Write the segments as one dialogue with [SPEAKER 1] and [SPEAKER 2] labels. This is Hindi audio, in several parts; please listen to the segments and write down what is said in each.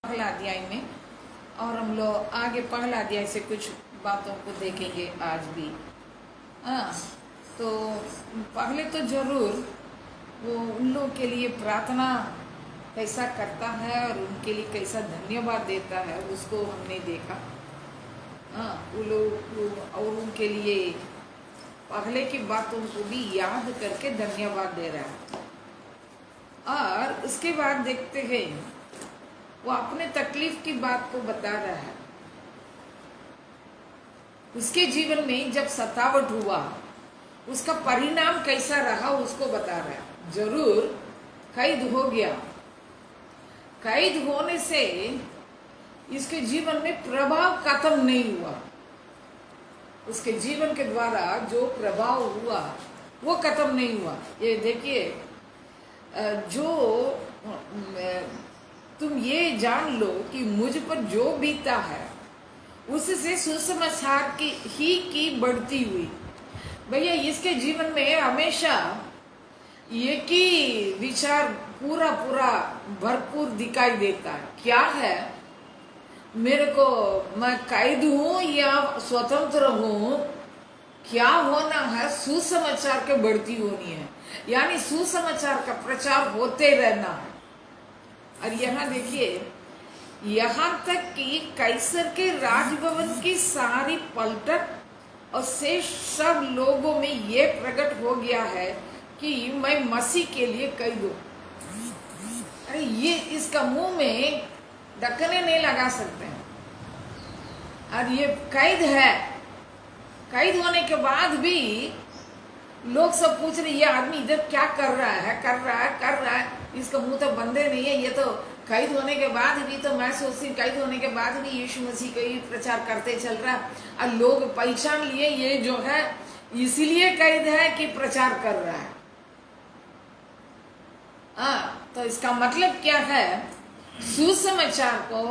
[SPEAKER 1] पहला अध्याय में और हम लोग आगे पहला अध्याय से कुछ बातों को देखेंगे आज भी। हाँ, तो पहले तो जरूर वो उन लोग के लिए प्रार्थना कैसा करता है और उनके लिए कैसा धन्यवाद देता है उसको हमने देखा। हाँ, वो लोग और उनके लिए पहले की बातों को भी याद करके धन्यवाद दे रहा है। और उसके बाद देखते हैं वो अपने तकलीफ की बात को बता रहा है। उसके जीवन में जब सतावट हुआ उसका परिणाम कैसा रहा उसको बता रहा है। जरूर कैद हो गया, कैद होने से इसके जीवन में प्रभाव खत्म नहीं हुआ। उसके जीवन के द्वारा जो प्रभाव हुआ वो खत्म नहीं हुआ। ये देखिए, जो तुम ये जान लो कि मुझ पर जो बीता है उससे सुसमाचार की बढ़ती हुई। भैया, इसके जीवन में हमेशा एक ही विचार पूरा भरपूर दिखाई देता है। क्या है, मेरे को मैं कैद हूं या स्वतंत्र हूं, क्या होना है, सुसमाचार के बढ़ती होनी है, यानी सुसमाचार का प्रचार होते रहना है। और यहाँ देखिए, यहाँ तक कि कैसर के राजभवन की सारी पलटन और शेष सब लोगों में ये प्रकट हो गया है कि मैं मसीह के लिए कैद हूं। अरे ये इसका मुंह में ढक्कने नहीं लगा सकते हैं। और ये कैद है, कैद होने के बाद भी लोग सब पूछ रहे ये आदमी इधर क्या कर रहा है, इसका मुंह तो बंदे नहीं है। ये तो कैद होने के बाद भी, तो मैं सोचती कैद होने के बाद भी यीशु मसीह का ही प्रचार करते चल रहा है। और लोग पहचान लिए ये जो है इसीलिए कैद है कि प्रचार कर रहा है। तो इसका मतलब क्या है, सुसमाचार को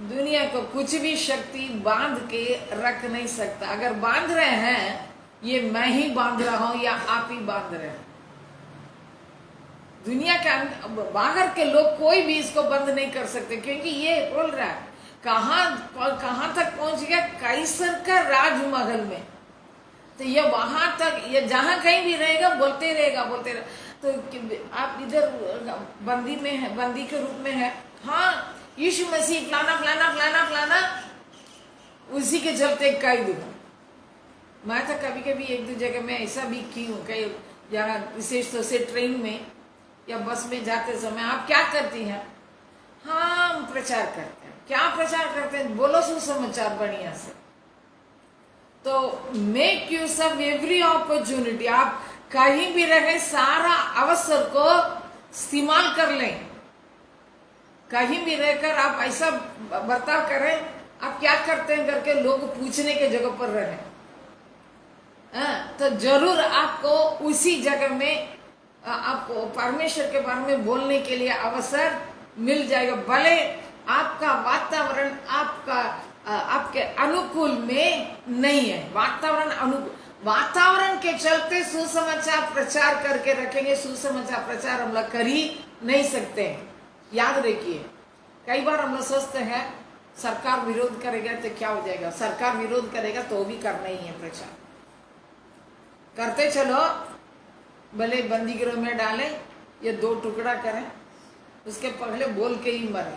[SPEAKER 1] दुनिया को कुछ भी शक्ति बांध के रख नहीं सकता। अगर बांध रहे हैं, ये मैं ही बांध रहा हूं या आप ही बांध रहे हैं। दुनिया के बाहर के लोग कोई भी इसको बंद नहीं कर सकते, क्योंकि ये बोल रहा है कहां तक पहुंच गया, कैसर का राजमहल में। तो ये वहां तक, ये जहां कहीं भी रहेगा बोलते रहेगा। तो आप इधर बंदी में है, बंदी के रूप में है। हाँ, यीशु मसीह फलाना उसी के चलते कैद हूं। मैं तो कभी कभी एक दो जगह में ऐसा भी की हूँ, कई यहाँ विशेष तौर से ट्रेन में या बस में जाते समय आप क्या करती हैं? हाँ, हम प्रचार करते हैं। क्या प्रचार करते हैं? बोलो सुसमाचार बढ़िया से। तो make use of every opportunity. आप कहीं भी रहे, सारा अवसर को इस्तेमाल कर लें। कहीं भी रहकर आप ऐसा बर्ताव करें, आप क्या करते हैं करके लोग पूछने के जगह पर रहे। तो जरूर आपको उसी जगह में आपको परमेश्वर के बारे में बोलने के लिए अवसर मिल जाएगा। भले आपका वातावरण आपके अनुकूल में नहीं है। वातावरण के चलते सुसमाचार प्रचार करके रखेंगे, सुसमाचार प्रचार हम लोग कर ही नहीं सकते हैं। याद रखिए, कई बार हम लोग सोचते हैं सरकार विरोध करेगा तो क्या हो जाएगा, सरकार विरोध करेगा तो भी करना ही है प्रचार। करते चलो, भले बंदी गृह में डाले या 2 टुकड़ा करें, उसके पहले बोल के ही मरे।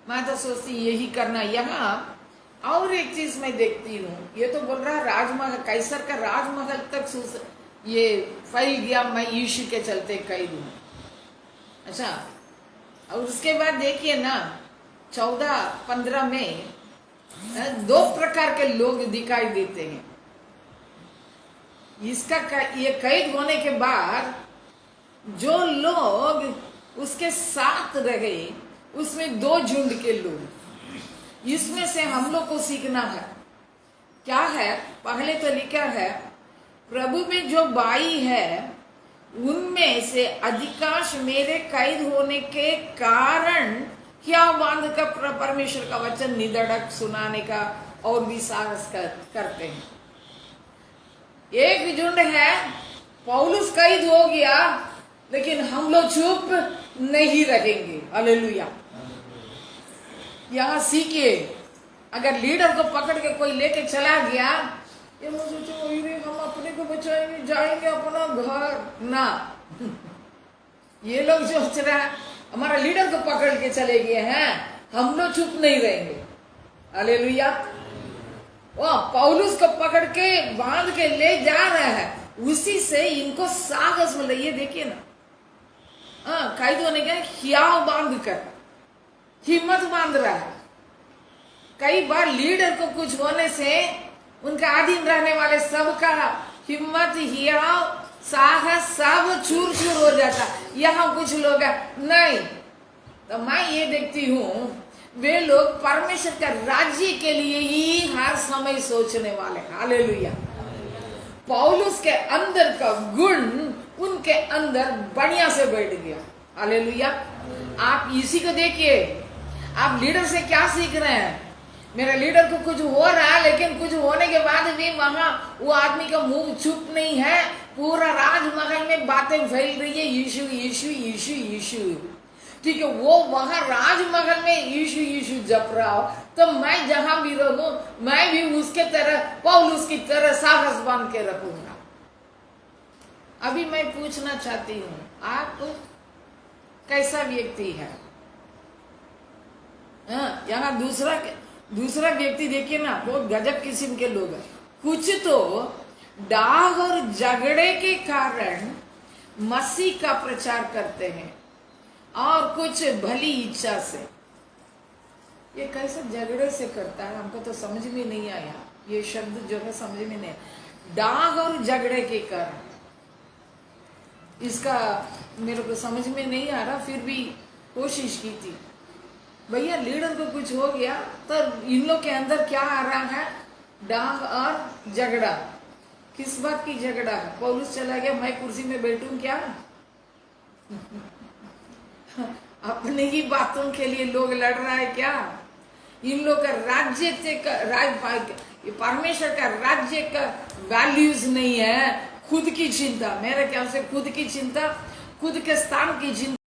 [SPEAKER 1] मैं तो सोचती यही करना। यहाँ और एक चीज मैं देखती हूँ, ये तो बोल रहा राजमहल, कैसर का राजमहल तक ये फैल गया, मैं यीशु के चलते कैद हूँ। अच्छा, और उसके बाद देखिए ना 14-15 में 2 प्रकार के लोग दिखाई देते हैं। ये कैद होने के बाद जो लोग उसके साथ रहे, उसमें 2 झुंड के लोग। इसमें से हम लोग को सीखना है। क्या है? पहले तो लिखा है, प्रभु में जो भाई है उनमें से अधिकांश मेरे कैद होने के कारण क्या बांध कर परमेश्वर का वचन निधड़क सुनाने का और भी साहस करते हैं। एक झुंड है, पौलुस कैद हो गया, लेकिन हम लोग चुप नहीं रहेंगे। हालेलुया। यहाँ सीखिए, अगर लीडर को पकड़ के कोई लेके चला गया, ये मैं सोचो हम अपने को बचाएंगे, जाएंगे अपना घर ना। ये लोग सोच रहा है हमारा लीडर को पकड़ के चले गए हैं, हम लोग चुप नहीं रहेंगे। हालेलुया। वो पौलुस को पकड़ के बांध के ले जा रहा है, उसी से इनको साहस मिल रही है। देखिए ना, कैद होने के हियाव बांध कर हिम्मत बांध रहा है। कई बार लीडर को कुछ होने से उनका अधीन रहने वाले सबका हिम्मत, हियाव, साहस सब चूर चूर हो जाता। यहाँ कुछ लोग नहीं, तो मैं ये देखती हूँ वे लोग परमेश्वर का राज्य के लिए ही हर समय सोचने वाले। हालेलुया। पौलुस के अंदर का गुण उनके अंदर बढ़िया से बैठ गया। हालेलुया। आप इसी को देखिए, आप लीडर से क्या सीख रहे हैं? मेरे लीडर को कुछ हो रहा है, लेकिन कुछ होने के बाद भी वहां वो आदमी का मुंह चुप नहीं है, पूरा राजमहल में बातें फैल रही है, यीशु यीशु यीशु यीशु। ठीक है, वो वहां राजमहल में यीशु यीशु जप रहा हो, तो मैं जहां भी रहूं, मैं भी उसके तरह, पौलुस की तरह साहस बांध के रखूंगा। अभी मैं पूछना चाहती हूँ, आप कैसा व्यक्ति है? यहाँ दूसरा व्यक्ति देखिए ना, बहुत गजब किस्म के लोग हैं। कुछ तो डाह और झगड़े के कारण मसीह का प्रचार करते हैं, और कुछ भली इच्छा से। ये कैसे झगड़े से करता है, हमको तो समझ में नहीं आया। ये शब्द जो है समझ में नहीं, डाह और झगड़े के कारण, इसका मेरे को समझ में नहीं आ रहा, फिर भी कोशिश की थी। भैया लीडर को कुछ हो गया तो इन लोग के अंदर क्या आ रहा है? डाह और झगड़ा। किस बात की झगड़ा है? पौलुस चला गया, मैं कुर्सी में बैठूं क्या? अपने ही बातों के लिए लोग लड़ रहा है क्या? इन लोग का राज्य परमेश्वर का राज्य का वैल्यूज नहीं है, खुद की चिंता। मेरे ख्याल से खुद की चिंता, खुद के स्थान की चिंता।